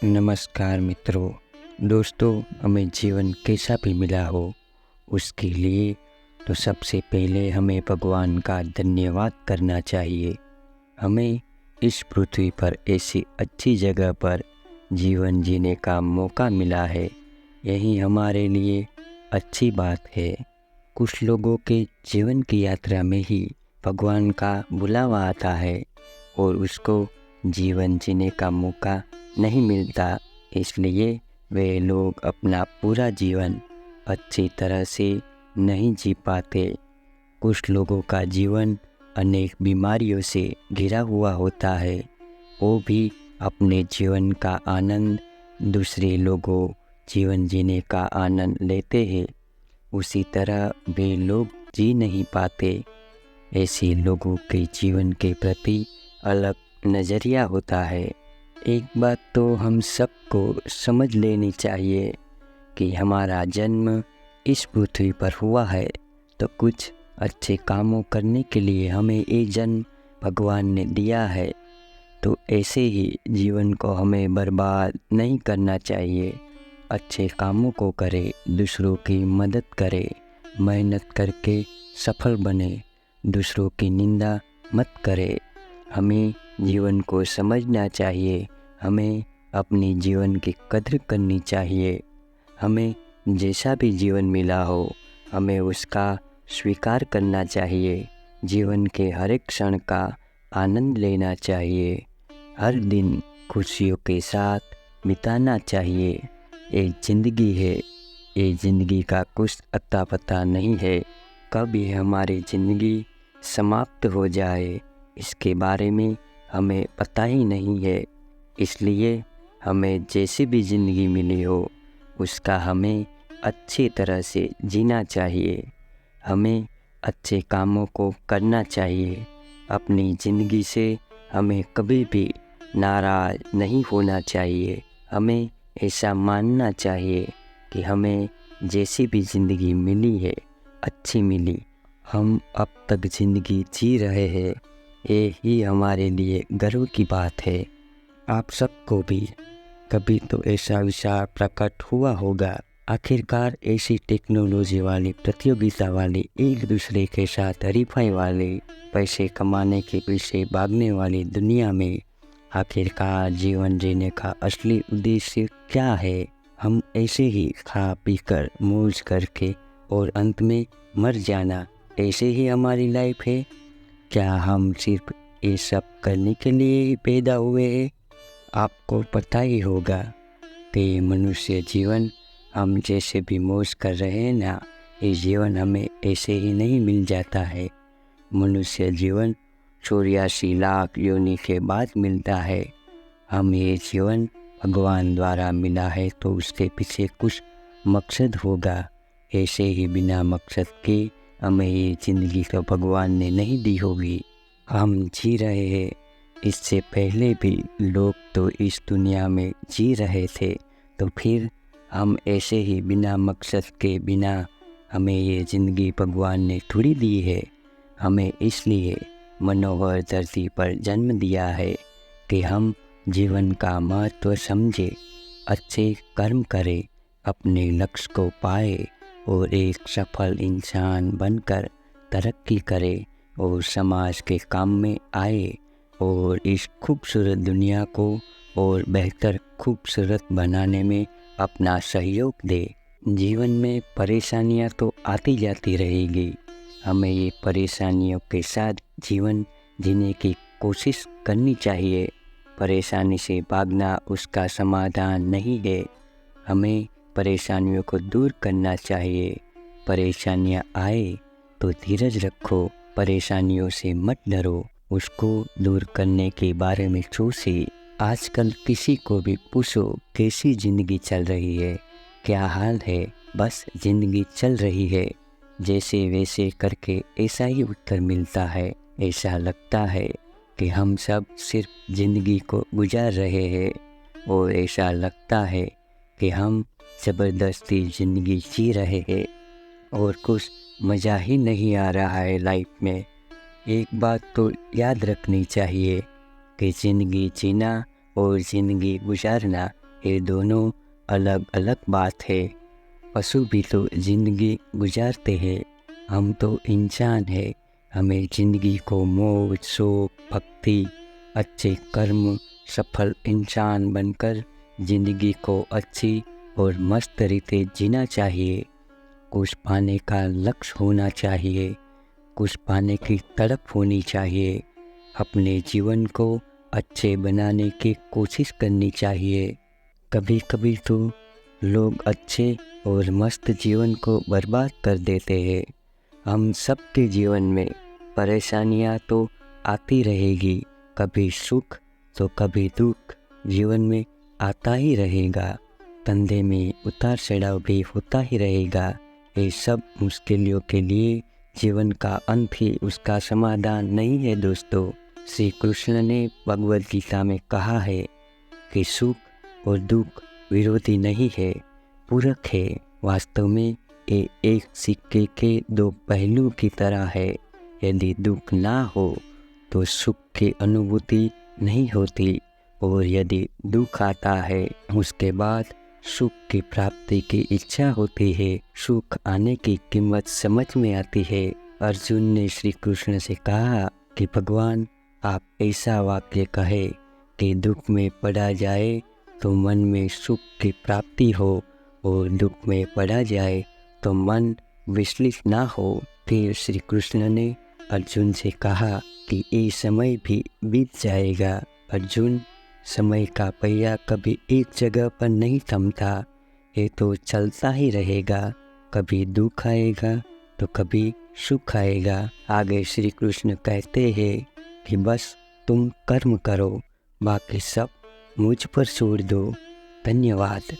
नमस्कार मित्रों। दोस्तों, हमें जीवन कैसा भी मिला हो उसके लिए तो सबसे पहले हमें भगवान का धन्यवाद करना चाहिए। हमें इस पृथ्वी पर ऐसी अच्छी जगह पर जीवन जीने का मौका मिला है, यही हमारे लिए अच्छी बात है। कुछ लोगों के जीवन की यात्रा में ही भगवान का बुलावा आता है और उसको जीवन जीने का मौका नहीं मिलता, इसलिए वे लोग अपना पूरा जीवन अच्छी तरह से नहीं जी पाते। कुछ लोगों का जीवन अनेक बीमारियों से घिरा हुआ होता है, वो भी अपने जीवन का आनंद दूसरे लोगों जीवन जीने का आनंद लेते हैं, उसी तरह वे लोग जी नहीं पाते। ऐसे लोगों के जीवन के प्रति अलग नज़रिया होता है। एक बात तो हम सबको समझ लेनी चाहिए कि हमारा जन्म इस पृथ्वी पर हुआ है तो कुछ अच्छे कामों करने के लिए हमें ये जन्म भगवान ने दिया है। तो ऐसे ही जीवन को हमें बर्बाद नहीं करना चाहिए। अच्छे कामों को करें, दूसरों की मदद करें, मेहनत करके सफल बने, दूसरों की निंदा मत करें। हमें जीवन को समझना चाहिए, हमें अपनी जीवन की कद्र करनी चाहिए। हमें जैसा भी जीवन मिला हो हमें उसका स्वीकार करना चाहिए। जीवन के हर एक क्षण का आनंद लेना चाहिए, हर दिन खुशियों के साथ बिताना चाहिए। ये ज़िंदगी है, ये ज़िंदगी का कुछ अता पता नहीं है, कब ये हमारी ज़िंदगी समाप्त हो जाए इसके बारे में हमें पता ही नहीं है। इसलिए हमें जैसी भी ज़िंदगी मिली हो उसका हमें अच्छी तरह से जीना चाहिए। हमें अच्छे कामों को करना चाहिए। अपनी ज़िंदगी से हमें कभी भी नाराज़ नहीं होना चाहिए। हमें ऐसा मानना चाहिए कि हमें जैसी भी ज़िंदगी मिली है अच्छी मिली। हम अब तक ज़िंदगी जी रहे हैं, ये ही हमारे लिए गर्व की बात है। आप सबको भी कभी तो ऐसा विचार प्रकट हुआ होगा, आखिरकार ऐसी टेक्नोलॉजी वाली, प्रतियोगिता वाली, एक दूसरे के साथ हरीफाई वाली, पैसे कमाने के पीछे भागने वाली दुनिया में आखिरकार जीवन जीने का असली उद्देश्य क्या है? हम ऐसे ही खा पी कर मौज करके और अंत में मर जाना, ऐसे ही हमारी लाइफ है? क्या हम सिर्फ ये सब करने के लिए ही पैदा हुए हैं? आपको पता ही होगा कि मनुष्य जीवन हम जैसे भी मौज कर रहे हैं ना, ये जीवन हमें ऐसे ही नहीं मिल जाता है। मनुष्य जीवन 84 लाख योनि के बाद मिलता है। हम ये जीवन भगवान द्वारा मिला है तो उसके पीछे कुछ मकसद होगा। ऐसे ही बिना मकसद के हमें ये ज़िंदगी तो भगवान ने नहीं दी होगी। हम जी रहे हैं, इससे पहले भी लोग तो इस दुनिया में जी रहे थे, तो फिर हम ऐसे ही बिना मकसद के, बिना हमें ये ज़िंदगी भगवान ने थोड़ी दी है। हमें इसलिए मनोहर धरती पर जन्म दिया है कि हम जीवन का महत्व समझे, अच्छे कर्म करें, अपने लक्ष्य को पाए और एक सफल इंसान बनकर तरक्की करे और समाज के काम में आए और इस खूबसूरत दुनिया को और बेहतर खूबसूरत बनाने में अपना सहयोग दे। जीवन में परेशानियां तो आती जाती रहेगी, हमें ये परेशानियों के साथ जीवन जीने की कोशिश करनी चाहिए। परेशानी से भागना उसका समाधान नहीं है, हमें परेशानियों को दूर करना चाहिए। परेशानियां आए तो धीरज रखो, परेशानियों से मत डरो, उसको दूर करने के बारे में सोचिए। आजकल किसी को भी पूछो कैसी ज़िंदगी चल रही है, क्या हाल है, बस ज़िंदगी चल रही है, जैसे वैसे करके ऐसा ही उत्तर मिलता है। ऐसा लगता है कि हम सब सिर्फ ज़िंदगी को गुजार रहे हैं और ऐसा लगता है कि हम ज़बरदस्ती ज़िंदगी जी रहे हैं और कुछ मज़ा ही नहीं आ रहा है लाइफ में। एक बात तो याद रखनी चाहिए कि ज़िंदगी जीना और ज़िंदगी गुजारना ये दोनों अलग अलग बात है। पशु भी तो जिंदगी गुजारते हैं, हम तो इंसान हैं। हमें जिंदगी को मौज, शौक, भक्ति, अच्छे कर्म, सफल इंसान बनकर जिंदगी को अच्छी और मस्त रीते जीना चाहिए। कुछ पाने का लक्ष्य होना चाहिए, कुछ पाने की तड़प होनी चाहिए। अपने जीवन को अच्छे बनाने की कोशिश करनी चाहिए। कभी कभी तो लोग अच्छे और मस्त जीवन को बर्बाद कर देते हैं। हम सबके जीवन में परेशानियां तो आती रहेगी, कभी सुख तो कभी दुख जीवन में आता ही रहेगा। धंधे में उतार चढ़ाव भी होता ही रहेगा। ये सब मुश्किलों के लिए जीवन का अंत ही उसका समाधान नहीं है दोस्तों। श्री कृष्ण ने भगवद गीता में कहा है कि सुख और दुख विरोधी नहीं है, पूरक है। वास्तव में ये एक सिक्के के दो पहलू की तरह है। यदि दुख ना हो तो सुख की अनुभूति नहीं होती, और यदि दुख आता है उसके बाद सुख की प्राप्ति की इच्छा होती है। सुख आने की कीमत समझ में आती है। अर्जुन ने श्री कृष्ण से कहा कि भगवान, आप ऐसा वाक्य कहे कि दुख में पड़ा जाए तो मन में सुख की प्राप्ति हो, और दुख में पड़ा जाए तो मन विचलित ना हो। फिर श्री कृष्ण ने अर्जुन से कहा कि ये समय भी बीत जाएगा। अर्जुन, समय का पहिया कभी एक जगह पर नहीं थमता, ये तो चलता ही रहेगा। कभी दुख आएगा तो कभी सुख आएगा। आगे श्री कृष्ण कहते हैं कि बस तुम कर्म करो, बाकी सब मुझ पर छोड़ दो। धन्यवाद।